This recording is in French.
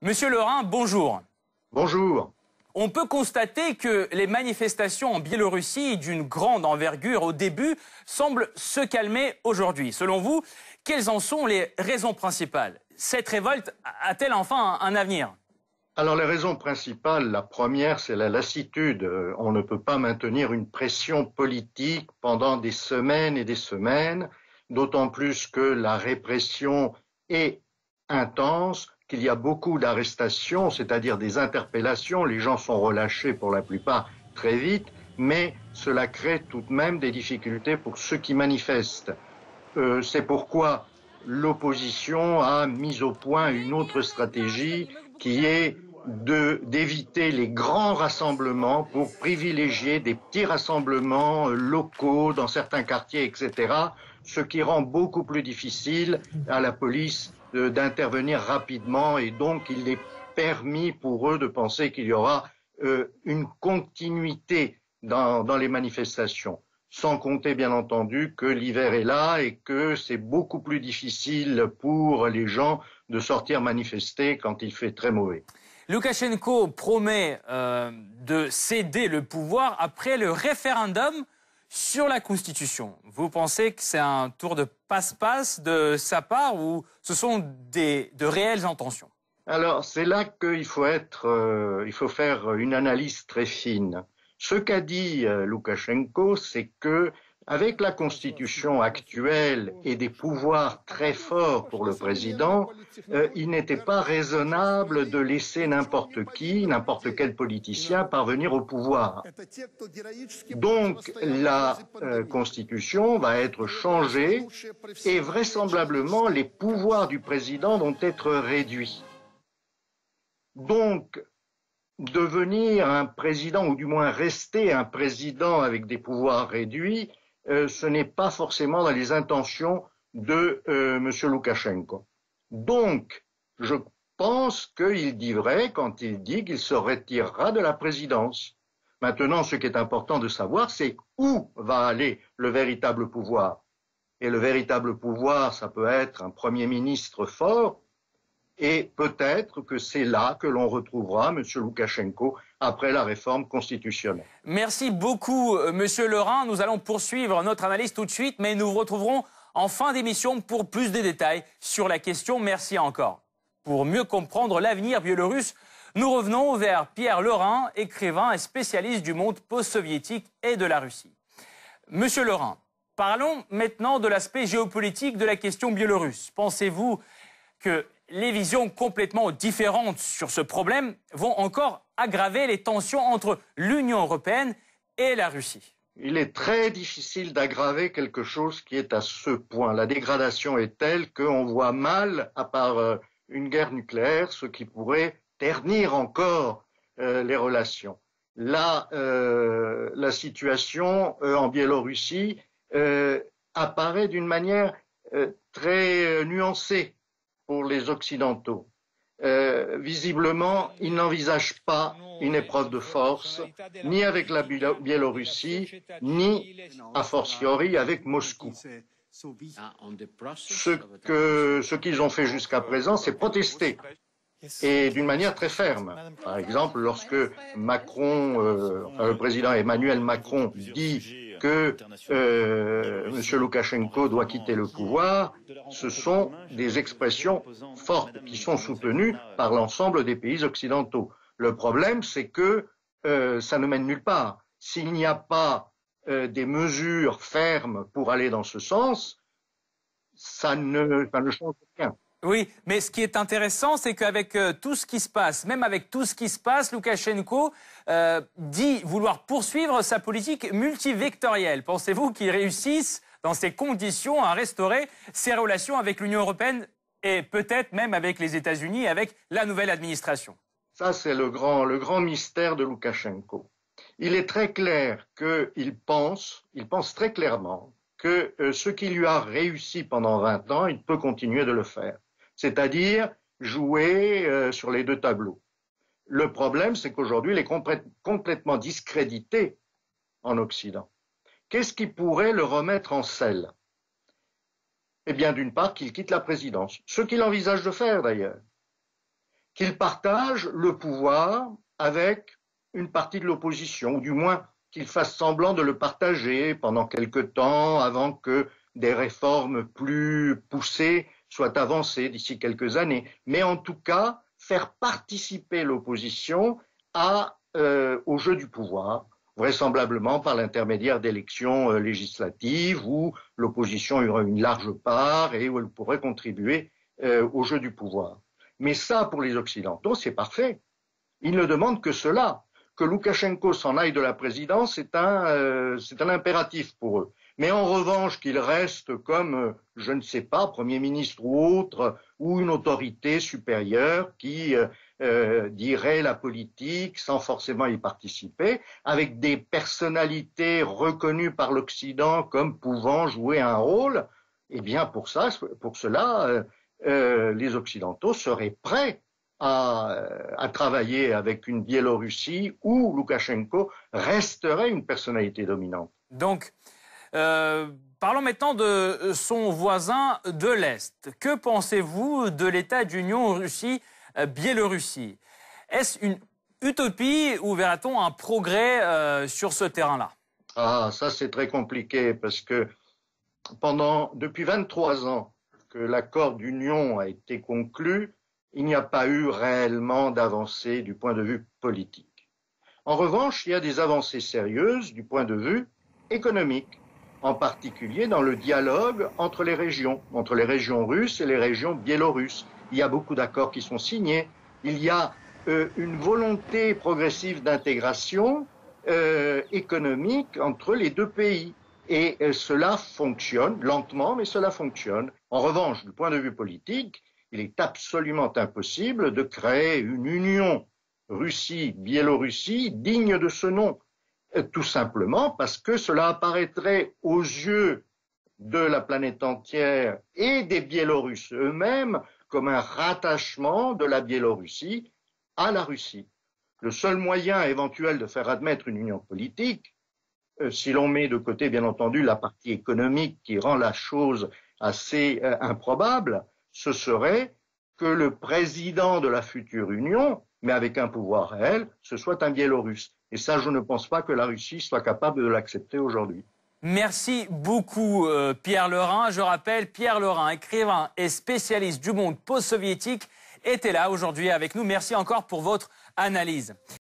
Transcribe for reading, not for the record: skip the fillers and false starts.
Monsieur Lerin, bonjour. Bonjour. On peut constater que les manifestations en Biélorussie d'une grande envergure au début semblent se calmer aujourd'hui. Selon vous, quelles en sont les raisons principales? Cette révolte a-t-elle enfin un avenir? Alors les raisons principales, la première, c'est la lassitude. On ne peut pas maintenir une pression politique pendant des semaines et des semaines, d'autant plus que la répression est intense, qu'il y a beaucoup d'arrestations, c'est-à-dire des interpellations. Les gens sont relâchés pour la plupart très vite, mais cela crée tout de même des difficultés pour ceux qui manifestent. C'est pourquoi l'opposition a mis au point une autre stratégie qui est d'éviter les grands rassemblements pour privilégier des petits rassemblements locaux dans certains quartiers, etc., ce qui rend beaucoup plus difficile à la police d'intervenir rapidement, et donc il est permis pour eux de penser qu'il y aura une continuité dans les manifestations. Sans compter bien entendu que l'hiver est là et que c'est beaucoup plus difficile pour les gens de sortir manifester quand il fait très mauvais. Loukachenko promet de céder le pouvoir après le référendum sur la Constitution. Vous pensez que c'est un tour de passe-passe de sa part ou ce sont de réelles intentions? Alors c'est là qu'il faut faire une analyse très fine. Ce qu'a dit Loukachenko, c'est que avec la constitution actuelle et des pouvoirs très forts pour le président, il n'était pas raisonnable de laisser n'importe qui, n'importe quel politicien parvenir au pouvoir. Donc la constitution va être changée et vraisemblablement les pouvoirs du président vont être réduits. Donc devenir un président, ou du moins rester un président avec des pouvoirs réduits, ce n'est pas forcément dans les intentions de M. Loukachenko. Donc, je pense qu'il dit vrai quand il dit qu'il se retirera de la présidence. Maintenant, ce qui est important de savoir, c'est où va aller le véritable pouvoir. Et le véritable pouvoir, ça peut être un Premier ministre fort, et peut-être que c'est là que l'on retrouvera M. Loukachenko après la réforme constitutionnelle. Merci beaucoup, Monsieur Lerin. Nous allons poursuivre notre analyse tout de suite, mais nous vous retrouverons en fin d'émission pour plus de détails sur la question. Merci encore. Pour mieux comprendre l'avenir biélorusse, nous revenons vers Pierre Lerin, écrivain et spécialiste du monde post-soviétique et de la Russie. Monsieur Lerin, parlons maintenant de l'aspect géopolitique de la question biélorusse. Pensez-vous que les visions complètement différentes sur ce problème vont encore aggraver les tensions entre l'Union européenne et la Russie? Il est très difficile d'aggraver quelque chose qui est à ce point. La dégradation est telle qu'on voit mal, à part une guerre nucléaire, ce qui pourrait ternir encore les relations. Là, la situation en Biélorussie apparaît d'une manière très nuancée pour les Occidentaux. Visiblement, ils n'envisagent pas une épreuve de force, ni avec la Biélorussie, ni, a fortiori, avec Moscou. Ce qu'ils ont fait jusqu'à présent, c'est protester, et d'une manière très ferme. Par exemple, lorsque le président Emmanuel Macron dit que M. Loukachenko doit quitter le pouvoir, ce sont des expressions fortes qui sont soutenues par l'ensemble des pays occidentaux. Le problème, c'est que ça ne mène nulle part. S'il n'y a pas des mesures fermes pour aller dans ce sens, ça ne change rien. Oui, mais ce qui est intéressant, c'est qu'avec tout ce qui se passe, même avec tout ce qui se passe, Loukachenko dit vouloir poursuivre sa politique multivectorielle. Pensez-vous qu'il réussisse, dans ces conditions, à restaurer ses relations avec l'Union européenne et peut-être même avec les États-Unis, avec la nouvelle administration? Ça, c'est le grand mystère de Loukachenko. Il est très clair qu'il pense très clairement que ce qui lui a réussi pendant 20 ans, il peut continuer de le faire. C'est-à-dire jouer sur les deux tableaux. Le problème, c'est qu'aujourd'hui, il est complètement discrédité en Occident. Qu'est-ce qui pourrait le remettre en selle? Eh bien, d'une part, qu'il quitte la présidence, ce qu'il envisage de faire d'ailleurs. qu'il partage le pouvoir avec une partie de l'opposition, ou du moins qu'il fasse semblant de le partager pendant quelque temps avant que des réformes plus poussées soient avancées d'ici quelques années. Mais en tout cas, faire participer l'opposition au jeu du pouvoir, vraisemblablement par l'intermédiaire d'élections législatives où l'opposition aurait une large part et où elle pourrait contribuer au jeu du pouvoir. Mais ça, pour les Occidentaux, c'est parfait. Ils ne demandent que cela. Que Loukachenko s'en aille de la présidence, c'est un impératif pour eux. Mais en revanche, qu'il reste comme, je ne sais pas, Premier ministre ou autre, ou une autorité supérieure qui dirait la politique sans forcément y participer, avec des personnalités reconnues par l'Occident comme pouvant jouer un rôle, eh bien pour cela, les Occidentaux seraient prêts à travailler avec une Biélorussie où Loukachenko resterait une personnalité dominante. Donc, parlons maintenant de son voisin de l'Est. Que pensez-vous de l'état d'union Russie-Biélorussie? Est-ce une utopie ou verra-t-on un progrès sur ce terrain-là? Ah, ça c'est très compliqué parce que depuis 23 ans que l'accord d'union a été conclu, il n'y a pas eu réellement d'avancée du point de vue politique. En revanche, il y a des avancées sérieuses du point de vue économique, en particulier dans le dialogue entre les régions russes et les régions biélorusses. Il y a beaucoup d'accords qui sont signés. Il y a une volonté progressive d'intégration économique entre les deux pays. Et cela fonctionne, lentement, mais cela fonctionne. En revanche, du point de vue politique, il est absolument impossible de créer une union Russie-Biélorussie digne de ce nom. Tout simplement parce que cela apparaîtrait aux yeux de la planète entière et des Biélorusses eux-mêmes comme un rattachement de la Biélorussie à la Russie. Le seul moyen éventuel de faire admettre une union politique, si l'on met de côté bien entendu la partie économique qui rend la chose assez improbable, ce serait que le président de la future Union, mais avec un pouvoir réel, ce soit un Biélorusse. Et ça, je ne pense pas que la Russie soit capable de l'accepter aujourd'hui. Merci beaucoup Pierre Lerin. Je rappelle, Pierre Lerin, écrivain et spécialiste du monde post-soviétique, était là aujourd'hui avec nous. Merci encore pour votre analyse.